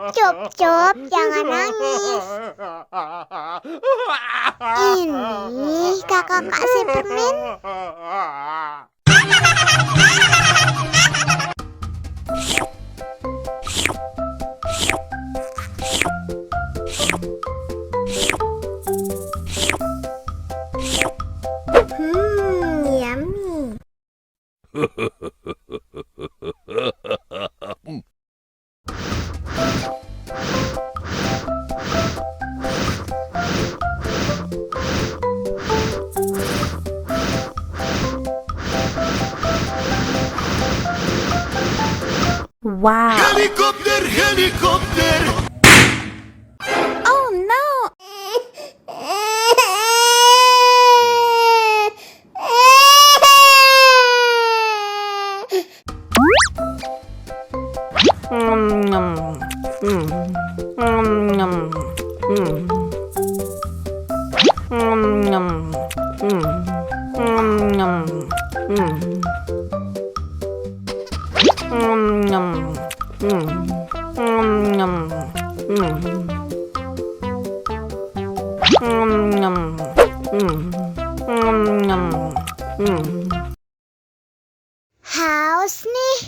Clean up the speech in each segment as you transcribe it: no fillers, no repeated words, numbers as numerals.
Cup, cup, jangan nangis. Ini kakak kasih permen. Yummy. Wow. Helikopter, helikopter. Oh no. Haus nih.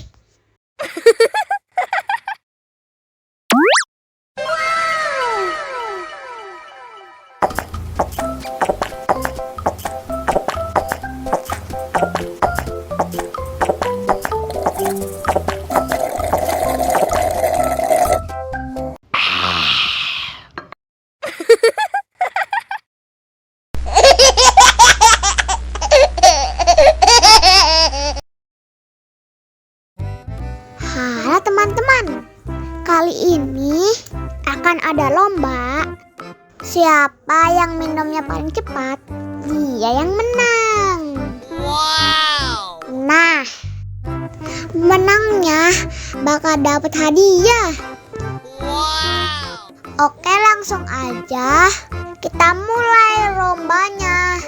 Halo teman-teman, kali ini akan ada lomba. Siapa yang minumnya paling cepat, dia yang menang. Wow. Nah, menangnya bakal dapat hadiah. Wow. Oke, langsung aja kita mulai lombanya.